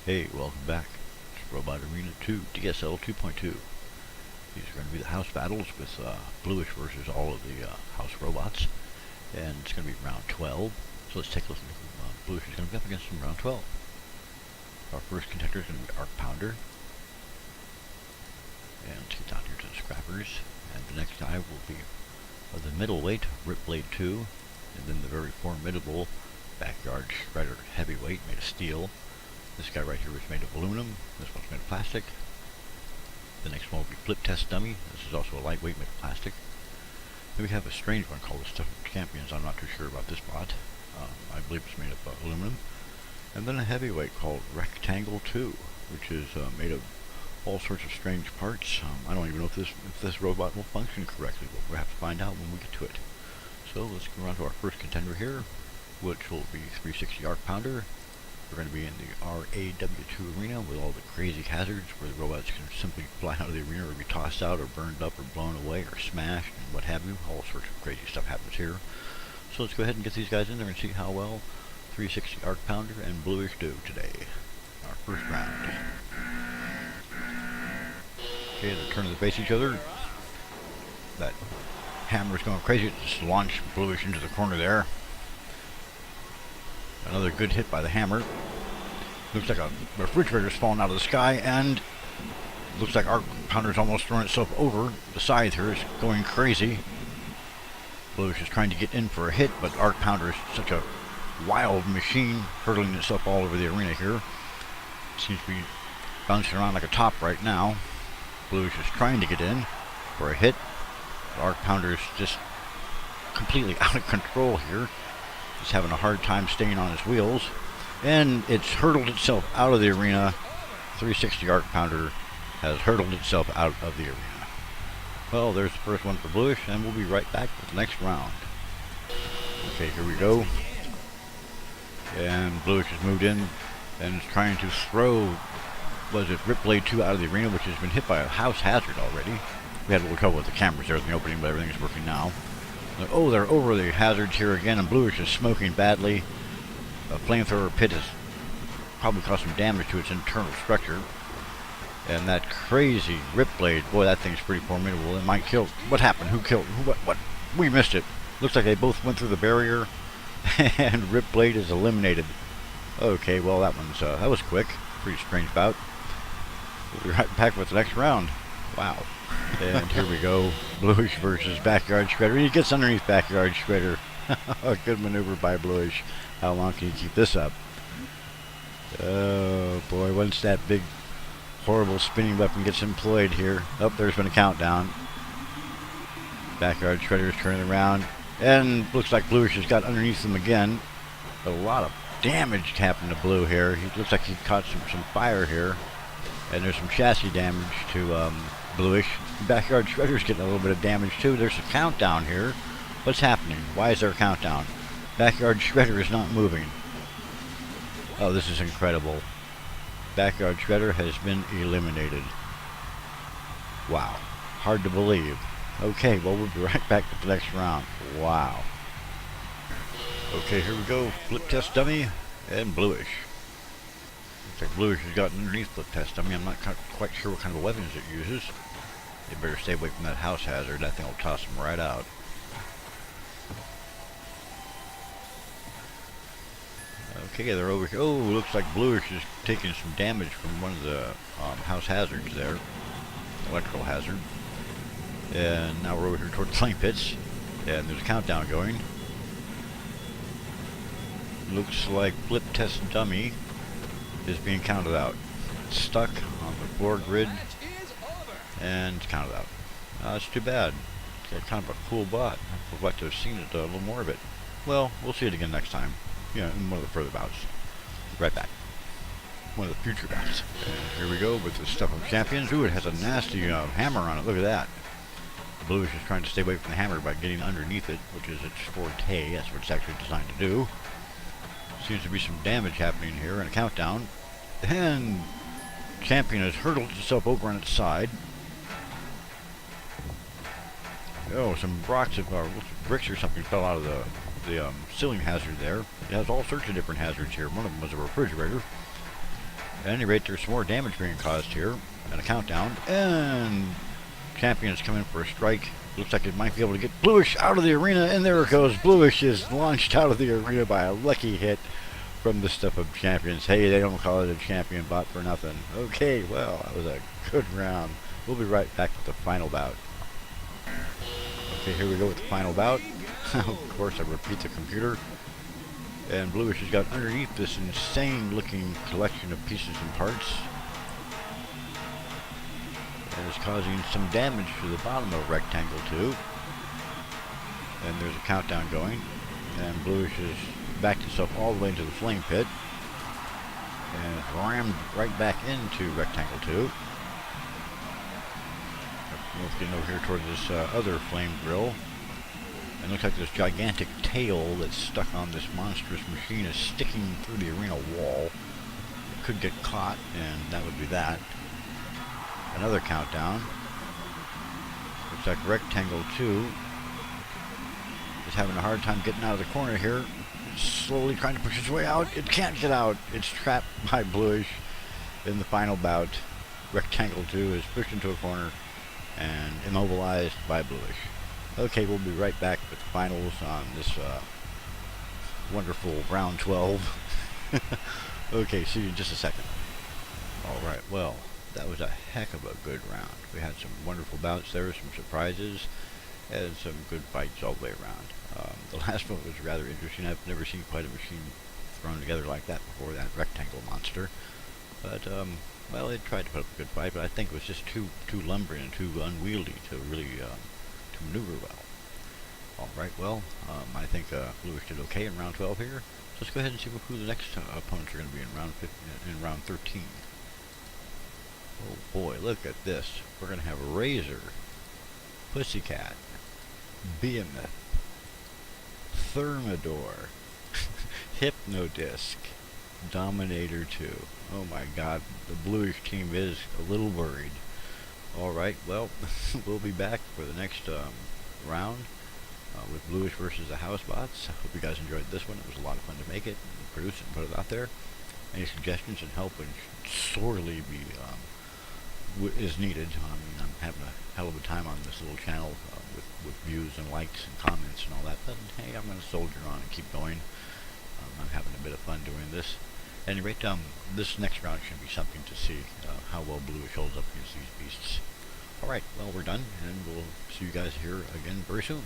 Hey, welcome back. It's Robot Arena 2, DSL 2.2. These are going to be the house battles with Blueish versus all of the house robots. And it's going to be round 12. So let's take a look at who Blueish is going to be up against in round 12. Our first contender is going to be Arc Pounder. And let's get down here to the scrappers. And the next guy will be the middleweight, Ripblade 2. And then the very formidable Backyard Shredder heavyweight made of steel. This guy right here was made of aluminum. This one's made of plastic. The next one will be Flip Test Dummy. This is also a lightweight made of plastic. Then we have a strange one called the Stuff of Champions. I'm not too sure about this bot. I believe it's made of aluminum. And then a heavyweight called Rectangle 2, which is made of all sorts of strange parts. I don't even know if this robot will function correctly, but we'll have to find out when we get to it. So let's go on to our first contender here, which will be 360 Arc Pounder. We're going to be in the ArenaDSL2 arena with all the crazy hazards where the robots can simply fly out of the arena or be tossed out or burned up or blown away or smashed and what have you. All sorts of crazy stuff happens here. So let's go ahead and get these guys in there and see how well 360 Arc Pounder and Blueish do today. Our first round. Okay, they're turning to face each other. That hammer's going crazy. It just launched Blueish into the corner there. Another good hit by the hammer. Looks like a refrigerator's fallen out of the sky, and looks like Arc Pounder's almost thrown itself over. The scythe here is going crazy. Blueish is trying to get in for a hit, but Arc Pounder is such a wild machine, hurtling itself all over the arena here. Seems to be bouncing around like a top right now. Blueish is trying to get in for a hit. Arc Pounder is just completely out of control here. He's having a hard time staying on his wheels, and it's hurtled itself out of the arena. 360 Arc Pounder has hurtled itself out of the arena. Well, there's the first one for Blueish, and we'll be right back with the next round. Okay, here we go. And Blueish has moved in and is trying to throw, Ripblade 2 out of the arena, which has been hit by a house hazard already. We had a little trouble with the cameras there in the opening, but everything is working now. Oh, they're over the hazards here again, and Blueish is smoking badly. A flamethrower pit has probably caused some damage to its internal structure. And that crazy Ripblade, boy, that thing's pretty formidable. It might kill. What happened? Who killed? What? We missed it. Looks like they both went through the barrier, and Ripblade is eliminated. Okay, well, that was quick. Pretty strange bout. We'll be right back with the next round. Wow. And here we go, Blueish versus Backyard Shredder. He gets underneath Backyard Shredder. A good maneuver by Blueish. How long can you keep this up? Oh boy, once that big, horrible spinning weapon gets employed here. Oh, there's been a countdown. Backyard Shredder is turning around, and looks like Blueish has got underneath him again. A lot of damage happened to Blue here. He looks like he caught some fire here. And there's some chassis damage to Blueish. Backyard Shredder's getting a little bit of damage too. There's a countdown here. What's happening? Why is there a countdown? Backyard Shredder is not moving. Oh, this is incredible. Backyard Shredder has been eliminated. Wow. Hard to believe. Okay, well, we'll be right back with the next round. Wow. Okay, here we go. Flip Test Dummy and Blueish. Looks like Blueish has gotten underneath Flip Test Dummy. I'm not quite sure what kind of weapons it uses. They better stay away from that house hazard. That thing will toss them right out. Okay, they're over here. Oh, looks like Blueish is taking some damage from one of the house hazards there. Electrical hazard. And now we're over here toward the flame pits. And there's a countdown going. Looks like Flip Test Dummy is being counted out. It's stuck on the floor grid. And it's counted out. That's too bad. It's kind of a cool bot. I'd like to have seen it, a little more of it. Well, we'll see it again next time. Yeah, in one of the further bouts. Right back. One of the future bouts. And here we go with the Stuff of Champions. Ooh, it has a nasty hammer on it. Look at that. Blueish is trying to stay away from the hammer by getting underneath it, which is its forte. That's what it's actually designed to do. Seems to be some damage happening here, and a countdown. And Champion has hurtled itself over on its side. Oh, some rocks, bricks or something fell out of the ceiling hazard there. It has all sorts of different hazards here. One of them was a refrigerator. At any rate, there's some more damage being caused here, and a countdown, and champions come in for a strike. Looks like it might be able to get Blueish out of the arena, and there it goes. Blueish is launched out of the arena by a lucky hit from the stuff of champions. Hey, they don't call it a champion bot for nothing. Okay, well, that was a good round. We'll be right back with the final bout. Okay, here we go with the final bout. Of course, I repeat the computer. And Blueish has got underneath this insane looking collection of pieces and parts. And is causing some damage to the bottom of Rectangle 2. And there's a countdown going. And Blueish has backed itself all the way into the flame pit. And it's rammed right back into Rectangle 2. Let's get over here toward this other flame grill. And looks like this gigantic tail that's stuck on this monstrous machine is sticking through the arena wall. It could get caught, and that would be that. Another countdown. Looks like Rectangle 2 is having a hard time getting out of the corner here. It's slowly trying to push its way out. It can't get out. It's trapped by Blueish in the final bout. Rectangle 2 is pushed into a corner and immobilized by Blueish. Okay, we'll be right back with the finals on this wonderful round 12. Okay, see you in just a second. Alright, well, that was a heck of a good round. We had some wonderful bouts there, some surprises, and some good fights all the way around. The last one was rather interesting. I've never seen quite a machine thrown together like that before, that rectangle monster. But, well, it tried to put up a good fight, but I think it was just too lumbering and too unwieldy to really to maneuver well. Alright, well, I think Blueish did okay in round 12 here. So let's go ahead and see who the next opponents are going to be in round 13. Oh boy, look at this. We're going to have Razor, Pussycat, Behemoth, Thermidor, Hypnodisc, Dominator 2. Oh my god, the Blueish team is a little worried. Alright, well, we'll be back for the next round with Blueish versus the House Bots. I hope you guys enjoyed this one. It was a lot of fun to make it and produce it and put it out there. Any suggestions and help would sorely be is needed. I mean, I'm having a hell of a time on this little channel with views and likes and comments and all that, but hey, I'm going to soldier on and keep going. I'm having a bit of fun doing this. At any rate, this next round should be something to see how well Blueish holds up against these beasts. Alright, well, we're done, and we'll see you guys here again very soon.